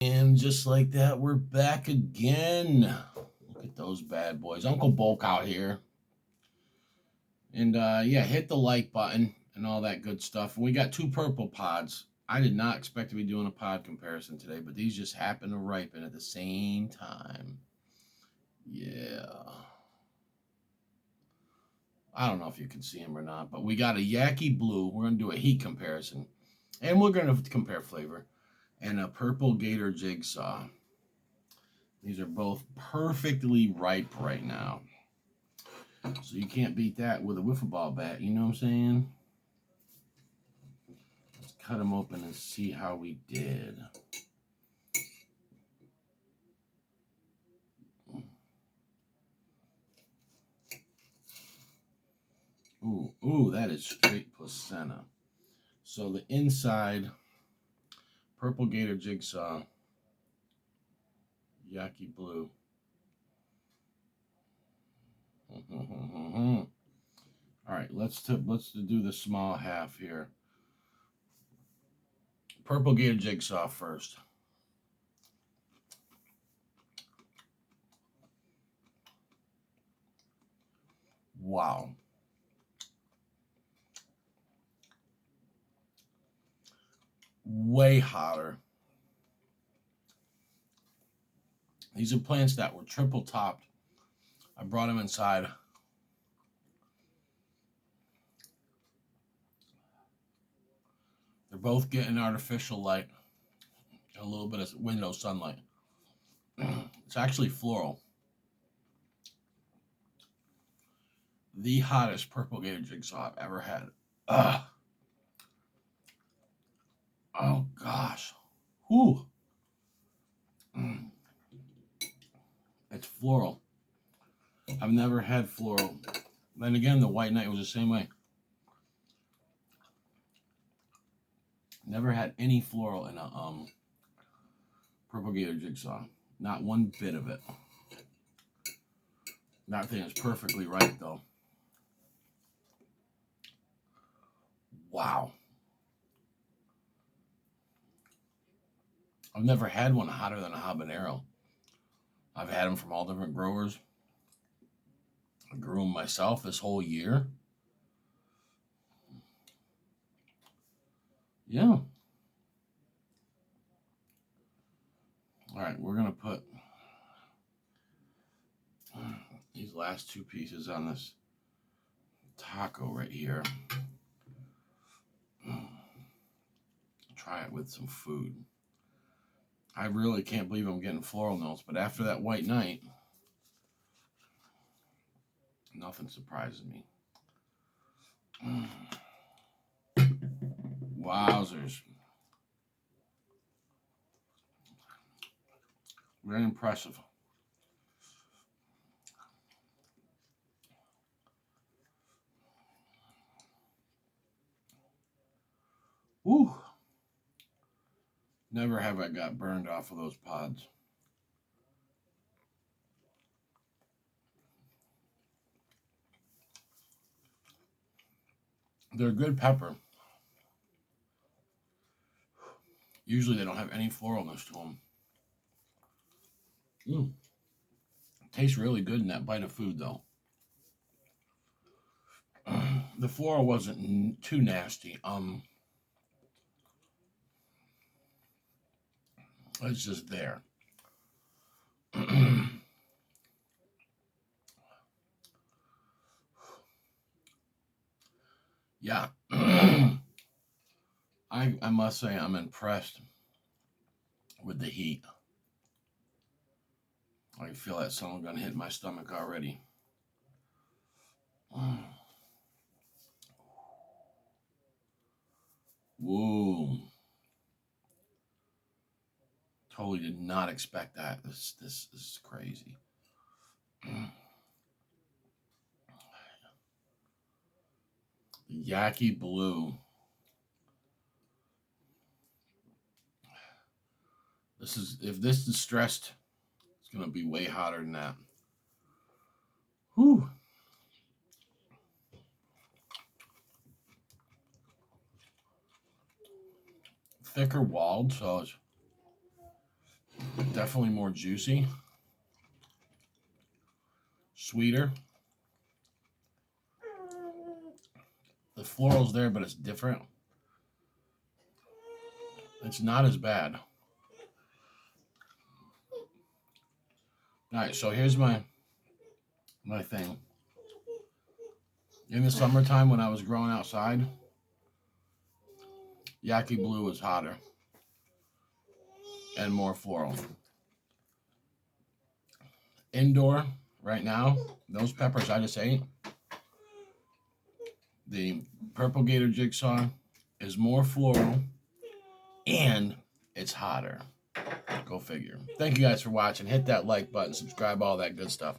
And just like that, we're back again. Look at those bad boys. Uncle Bulk out here. And yeah, hit the like button and all that good stuff. And we got two purple pods. I did not expect to be doing a pod comparison today, but these just happen to ripen at the same time. Yeah. I don't know if you can see them or not, but we got a Yaki blue. We're going to do a heat comparison. And we're going to compare flavor. And a purple Gator Jigsaw. These are both perfectly ripe right now. So you can't beat that with a wiffle ball bat, you know what I'm saying? Let's cut them open and see how we did. Ooh, that is straight placenta. So the inside, purple Gator Jigsaw, Yaki blue. All right, let's do the small half here. Purple Gator Jigsaw first. Wow. Way hotter. These are plants that were triple topped. I brought them inside. They're both getting artificial light, a little bit of window sunlight. It's actually floral. The hottest purple Gator Jigsaw I've ever had. Ugh. Oh gosh. Whew. It's floral. I've never had floral. Then again, the White Knight was the same way. Never had any floral in a purple Gator Jigsaw. Not one bit of it. That thing is perfectly ripe though. Wow. I've never had one hotter than a habanero. I've had them from all different growers. I grew them myself this whole year. Yeah. All right, we're going to put these last two pieces on this taco right here. Try it with some food. I really can't believe I'm getting floral notes, but after that White Knight, nothing surprises me. Wowzers. Very impressive. Woo. Never have I got burned off of those pods. They're good pepper. Usually they don't have any floralness to them. Tastes really good in that bite of food though. The floral wasn't too nasty. It's just there. Yeah. I must say I'm impressed with the heat. I feel that someone's gonna hit my stomach already. Whoa. Totally did not expect that. This is crazy. Yaki blue. This is, if this is stressed, it's gonna be way hotter than that. Whew. Thicker walled, so it's Definitely more juicy. Sweeter. The floral's there, but it's different. It's not as bad. All right, so here's my thing. In the summertime when I was growing outside, Yaki Blue was hotter and more floral. Indoor, right now, those peppers I just ate, the purple Gator Jigsaw is more floral and it's hotter. Go figure. Thank you guys for watching. Hit that like button, subscribe, all that good stuff.